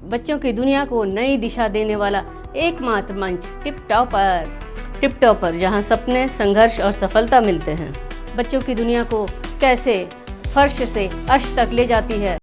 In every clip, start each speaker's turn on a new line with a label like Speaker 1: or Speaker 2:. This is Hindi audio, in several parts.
Speaker 1: बच्चों की दुनिया को नई दिशा देने वाला एकमात्र मंच टिप टॉपर, जहां सपने, संघर्ष और सफलता मिलते हैं। बच्चों की दुनिया को कैसे फर्श से अर्श तक ले जाती है।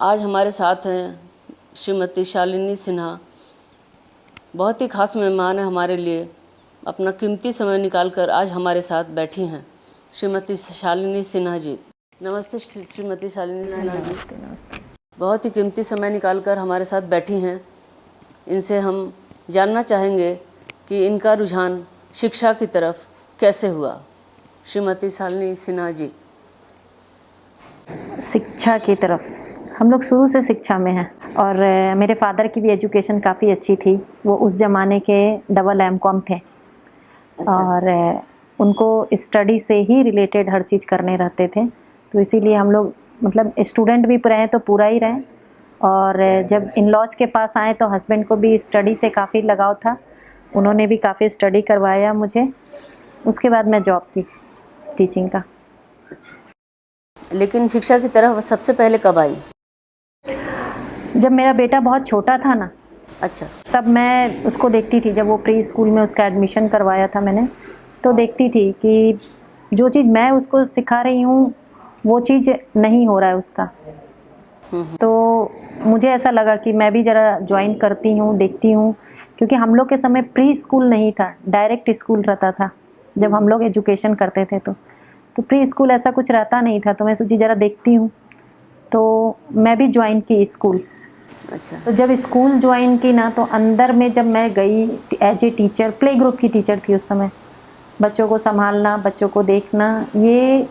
Speaker 1: आज हमारे साथ हैं श्रीमती शालिनी सिन्हा। बहुत ही खास मेहमान है हमारे लिए, अपना कीमती समय निकालकर आज हमारे साथ बैठी हैं श्रीमती शालिनी सिन्हा जी। नमस्ते श्रीमती शालिनी सिन्हा जी। बहुत ही कीमती समय निकालकर हमारे साथ बैठी हैं। इनसे हम जानना चाहेंगे कि इनका रुझान शिक्षा की तरफ कैसे हुआ। श्रीमती शालिनी सिन्हा जी।
Speaker 2: शिक्षा की तरफ हम लोग शुरू से शिक्षा में हैं और मेरे फादर की भी एजुकेशन काफ़ी अच्छी थी। वो उस ज़माने के MCOM थे।
Speaker 1: अच्छा।
Speaker 2: और उनको स्टडी से ही रिलेटेड हर चीज़ करने रहते थे, तो इसीलिए हम लोग मतलब स्टूडेंट भी रहे तो पूरा ही रहे। और जब इन लॉज के पास आए तो हस्बैंड को भी स्टडी से काफ़ी लगाव था, उन्होंने भी काफ़ी स्टडी करवाया मुझे। उसके बाद मैं जॉब की टीचिंग का।
Speaker 1: लेकिन शिक्षा की तरफ सबसे पहले कब आई?
Speaker 2: जब मेरा बेटा बहुत छोटा था ना,
Speaker 1: अच्छा।
Speaker 2: तब मैं उसको देखती थी। जब वो प्री स्कूल में उसका एडमिशन करवाया था मैंने, तो देखती थी कि जो चीज़ मैं उसको सिखा रही हूँ वो चीज़ नहीं हो रहा है उसका। तो मुझे ऐसा लगा कि मैं भी ज़रा ज्वाइन करती हूँ, देखती हूँ। क्योंकि हम लोग के समय प्री स्कूल नहीं था, डायरेक्ट स्कूल रहता था जब हम लोग एजुकेशन करते थे। तो प्री स्कूल ऐसा कुछ रहता नहीं था, तो मैं सोची ज़रा देखती हूँ। तो मैं भी ज्वाइन की स्कूल।
Speaker 1: अच्छा।
Speaker 2: तो जब स्कूल ज्वाइन की ना, तो अंदर में जब मैं गई as a teacher, play group की टीचर थी उस समय। बच्चों को संभालना, बच्चों को देखना, ये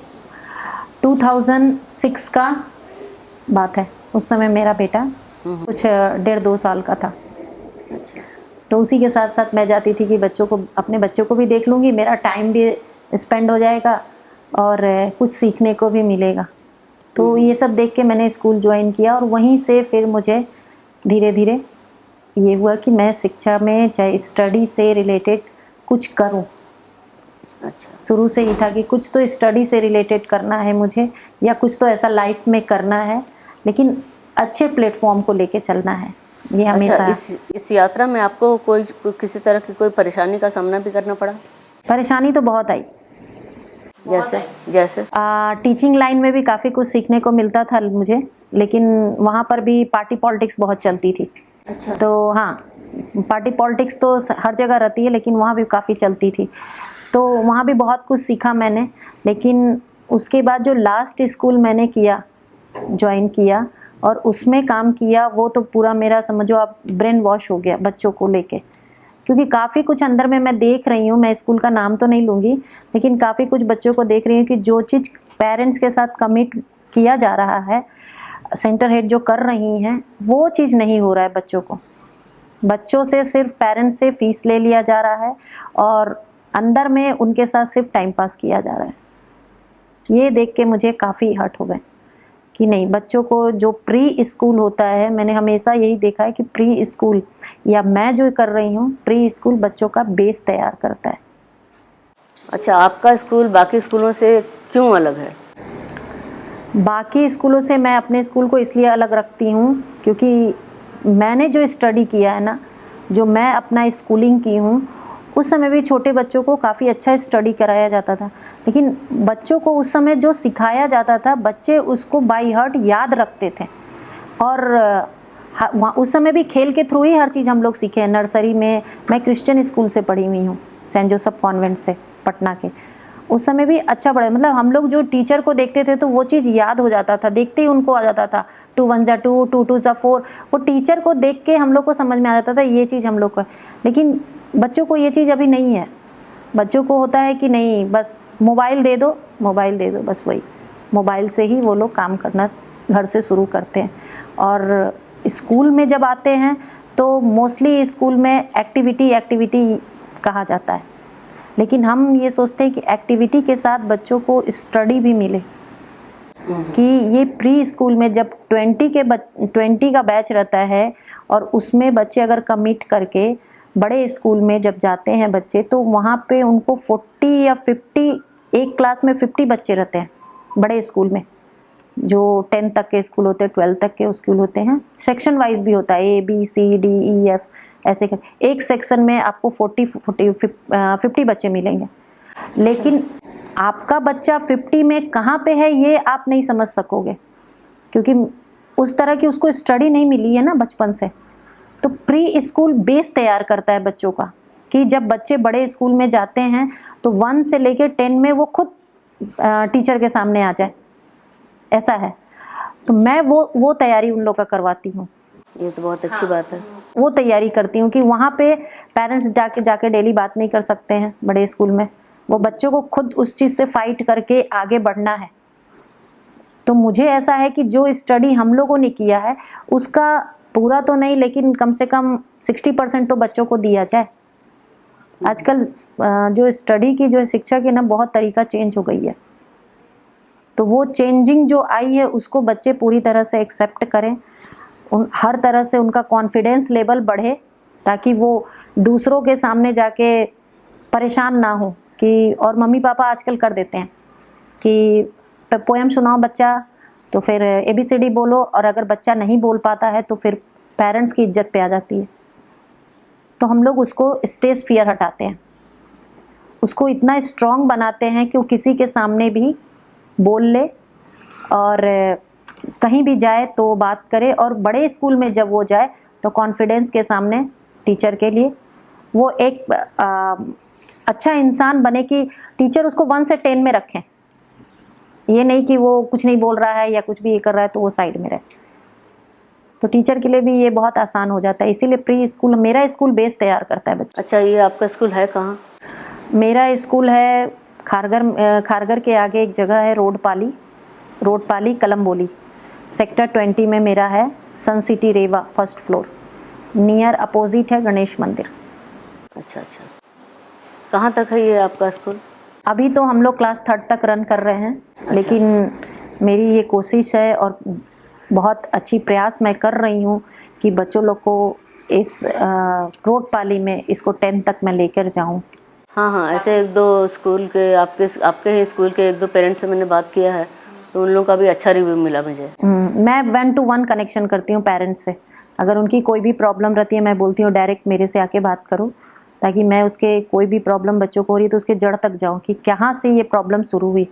Speaker 2: 2006 का बात है। उस समय मेरा बेटा कुछ 1.5-2 साल का था।
Speaker 1: अच्छा।
Speaker 2: तो उसी के साथ साथ मैं जाती थी कि बच्चों को, अपने बच्चों को भी देख लूँगी, मेरा टाइम भी स्पेंड हो जाएगा और कुछ सीखने को भी मिलेगा। तो ये सब देख के मैंने स्कूल ज्वाइन किया और वहीं से फिर मुझे धीरे धीरे ये हुआ कि मैं शिक्षा में चाहे स्टडी से रिलेटेड कुछ करूं।
Speaker 1: अच्छा।
Speaker 2: शुरू से ही था कि कुछ तो स्टडी से रिलेटेड करना है मुझे, या कुछ तो ऐसा लाइफ में करना है, लेकिन अच्छे प्लेटफॉर्म को लेके चलना है। ये हमेशा।
Speaker 1: अच्छा, इस यात्रा में आपको कोई किसी तरह की कोई परेशानी का सामना भी करना पड़ा?
Speaker 2: परेशानी तो बहुत आई।
Speaker 1: जैसे
Speaker 2: टीचिंग लाइन में भी काफ़ी कुछ सीखने को मिलता था मुझे, लेकिन वहाँ पर भी पार्टी पॉलिटिक्स बहुत चलती थी।
Speaker 1: अच्छा।
Speaker 2: तो हाँ, पार्टी पॉलिटिक्स तो हर जगह रहती है, लेकिन वहाँ भी काफ़ी चलती थी। तो वहाँ भी बहुत कुछ सीखा मैंने। लेकिन उसके बाद जो लास्ट स्कूल मैंने किया, ज्वाइन किया और उसमें काम किया, वो तो पूरा मेरा समझो आप ब्रेन वॉश हो गया बच्चों को लेके। क्योंकि काफ़ी कुछ अंदर में मैं देख रही हूँ, मैं स्कूल का नाम तो नहीं लूँगी, लेकिन काफ़ी कुछ बच्चों को देख रही हूँ कि जो चीज़ पेरेंट्स के साथ कमिट किया जा रहा है, सेंटर हेड जो कर रही हैं, वो चीज़ नहीं हो रहा है बच्चों को। बच्चों से सिर्फ पेरेंट्स से फीस ले लिया जा रहा है और अंदर में उनके साथ सिर्फ टाइम पास किया जा रहा है। ये देख के मुझे काफ़ी हर्ट हो गए कि नहीं, बच्चों को जो प्री स्कूल होता है, मैंने हमेशा यही देखा है कि प्री स्कूल, या मैं जो कर रही हूँ, प्री स्कूल बच्चों का बेस तैयार करता है।
Speaker 1: अच्छा, आपका स्कूल बाकी स्कूलों से क्यों अलग है?
Speaker 2: बाकी स्कूलों से मैं अपने स्कूल को इसलिए अलग रखती हूँ क्योंकि मैंने जो स्टडी किया है ना, जो मैं अपना स्कूलिंग की हूँ, उस समय भी छोटे बच्चों को काफ़ी अच्छा स्टडी कराया जाता था। लेकिन बच्चों को उस समय जो सिखाया जाता था, बच्चे उसको बाय हार्ट याद रखते थे और वहाँ उस समय भी खेल के थ्रू ही हर चीज़ हम लोग सीखे हैं। नर्सरी में मैं क्रिश्चियन स्कूल से पढ़ी हुई हूँ, सेंट जोसेफ कॉन्वेंट से, पटना के। उस समय भी अच्छा पढ़ा, मतलब हम लोग जो टीचर को देखते थे तो वो चीज़ याद हो जाता था, देखते ही उनको आ जाता था 2 1 जा 2, 2 2 जा 4। वो टीचर को देख के हम लोग को समझ में आ जाता था ये चीज़ हम लोग को है। लेकिन बच्चों को ये चीज़ अभी नहीं है। बच्चों को होता है कि नहीं, बस मोबाइल दे दो, मोबाइल दे दो, बस वही मोबाइल से ही वो लोग काम करना घर से शुरू करते हैं। और स्कूल में जब आते हैं तो मोस्टली स्कूल में एक्टिविटी कहा जाता है, लेकिन हम ये सोचते हैं कि एक्टिविटी के साथ बच्चों को स्टडी भी मिले। कि ये प्री स्कूल में जब 20 का बैच रहता है और उसमें बच्चे अगर कमिट करके बड़े स्कूल में जब जाते हैं बच्चे, तो वहाँ पे उनको 40 या 50, एक क्लास में 50 बच्चे रहते हैं बड़े स्कूल में। जो 10 तक के स्कूल होते हैं, 12 तक के स्कूल होते हैं, सेक्शन वाइज भी होता है, ABCDEF ऐसे कर एक सेक्शन में आपको 50 बच्चे मिलेंगे। लेकिन आपका बच्चा 50 में कहाँ पे है ये आप नहीं समझ सकोगे, क्योंकि उस तरह की उसको स्टडी नहीं मिली है ना बचपन से। तो प्री स्कूल बेस तैयार करता है बच्चों का, कि जब बच्चे बड़े स्कूल में जाते हैं तो 1 से लेकर 10 में वो खुद टीचर के सामने आ जाए, ऐसा है। तो मैं वो तैयारी उन लोग का करवाती हूँ।
Speaker 1: ये तो बहुत अच्छी बात है।
Speaker 2: वो तैयारी करती हूँ कि वहाँ पे पेरेंट्स जाके डेली बात नहीं कर सकते हैं बड़े स्कूल में। वो बच्चों को खुद उस चीज़ से फाइट करके आगे बढ़ना है। तो मुझे ऐसा है कि जो स्टडी हम लोगों ने किया है उसका पूरा तो नहीं, लेकिन कम से कम 60% तो बच्चों को दिया जाए। आजकल जो स्टडी की जो शिक्षा की ना बहुत तरीका चेंज हो गई है, तो वो चेंजिंग जो आई है उसको बच्चे पूरी तरह से एक्सेप्ट करें। हर तरह से उनका कॉन्फिडेंस लेवल बढ़े, ताकि वो दूसरों के सामने जाके परेशान ना हो। कि और मम्मी पापा आजकल कर देते हैं कि पोएम सुनाओ बच्चा, तो फिर ABCD बोलो, और अगर बच्चा नहीं बोल पाता है तो फिर पेरेंट्स की इज्जत पे आ जाती है। तो हम लोग उसको स्टेज फियर हटाते हैं, उसको इतना स्ट्रॉन्ग बनाते हैं कि वो किसी के सामने भी बोल ले और कहीं भी जाए तो बात करे। और बड़े स्कूल में जब वो जाए तो कॉन्फिडेंस के सामने टीचर के लिए वो एक अच्छा इंसान बने, कि टीचर उसको 1 से 10 में रखें। ये नहीं कि वो कुछ नहीं बोल रहा है या कुछ भी ये कर रहा है तो वो साइड में रहे। तो टीचर के लिए भी ये बहुत आसान हो जाता है। इसीलिए प्री स्कूल, मेरा स्कूल बेस तैयार करता है बच्चे।
Speaker 1: अच्छा, ये आपका स्कूल है कहाँ?
Speaker 2: मेरा स्कूल है खारगर के आगे एक जगह है, रोड पाली कलम्बोली, सेक्टर 20 में मेरा है। सन सिटी रेवा, 1st फ्लोर, नियर अपोजिट है गणेश मंदिर।
Speaker 1: अच्छा, कहाँ तक है ये आपका स्कूल?
Speaker 2: अभी तो हम लोग क्लास 3rd तक रन कर रहे हैं।
Speaker 1: अच्छा।
Speaker 2: लेकिन मेरी ये कोशिश है और बहुत अच्छी प्रयास मैं कर रही हूँ कि बच्चों लोग को इस रोड पाली में इसको 10 तक मैं लेकर जाऊँ।
Speaker 1: हाँ, ऐसे 1-2 स्कूल के आपके ही स्कूल के 1-2 पेरेंट्स से मैंने बात किया है, तो उन लोगों का भी अच्छा रिव्यू मिला मुझे।
Speaker 2: मैं 1 to 1 कनेक्शन करती हूँ पेरेंट्स से। अगर उनकी कोई भी प्रॉब्लम रहती है मैं बोलती हूँ डायरेक्ट मेरे से आके बात करो, ताकि मैं उसके कोई भी प्रॉब्लम बच्चों को हो रही है तो उसके जड़ तक जाऊँ कि कहाँ से ये प्रॉब्लम शुरू हुई,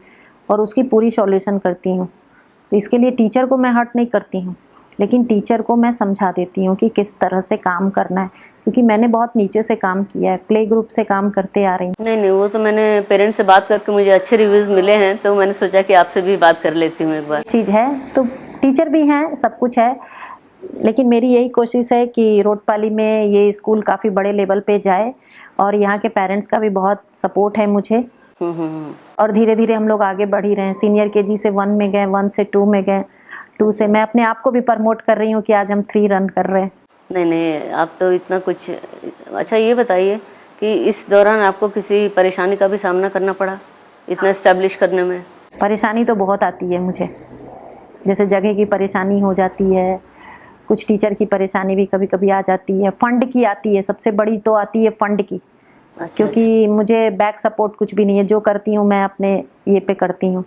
Speaker 2: और उसकी पूरी सॉल्यूशन करती हूँ। तो इसके लिए टीचर को मैं हर्ट नहीं करती हूँ, लेकिन टीचर को मैं समझा देती हूँ कि किस तरह से काम करना है, क्योंकि मैंने बहुत नीचे से काम किया है, प्ले ग्रुप से काम करते आ रही हूँ।
Speaker 1: नहीं, वो तो मैंने पेरेंट्स से बात करके मुझे अच्छे रिव्यूज़ मिले हैं, तो मैंने सोचा कि आपसे भी बात कर लेती हूँ एक बार।
Speaker 2: चीज़ है तो टीचर भी हैं, सब कुछ है, लेकिन मेरी यही कोशिश है कि रोडपाली में ये स्कूल काफ़ी बड़े लेवल पे जाए, और यहाँ के पेरेंट्स का भी बहुत सपोर्ट है मुझे। और धीरे धीरे हम लोग आगे बढ़ ही रहे हैं। सीनियर KG से 1 में गए, 1 से 2 में गए, 2 से मैं अपने आप को भी प्रमोट कर रही हूँ कि आज हम 3 रन कर रहे हैं।
Speaker 1: नहीं, आप तो इतना कुछ। अच्छा, ये बताइए कि इस दौरान आपको किसी परेशानी का भी सामना करना पड़ा इतना इस्टेब्लिश करने में?
Speaker 2: परेशानी तो बहुत आती है मुझे, जैसे जगह की परेशानी हो जाती है, कुछ टीचर की परेशानी भी कभी कभी आ जाती है, फंड की आती है, सबसे बड़ी तो आती है फंड की। क्योंकि मुझे बैक सपोर्ट कुछ भी नहीं है, जो करती हूँ मैं अपने ये पे करती हूँ,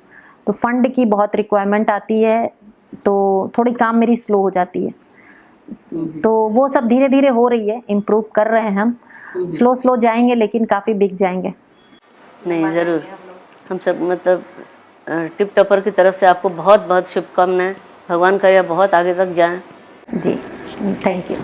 Speaker 2: तो फंड की बहुत रिक्वायरमेंट आती है, तो थोड़ी काम मेरी स्लो हो जाती है। तो वो सब धीरे धीरे हो रही है, इम्प्रूव कर रहे हैं हम, स्लो जाएंगे लेकिन काफ़ी बिक जाएंगे।
Speaker 1: नहीं, ज़रूर। हम सब मतलब टिप टॉपर की तरफ से आपको बहुत बहुत शुभकामनाएं। भगवान करे बहुत आगे तक जाएं।
Speaker 2: जी, थैंक यू।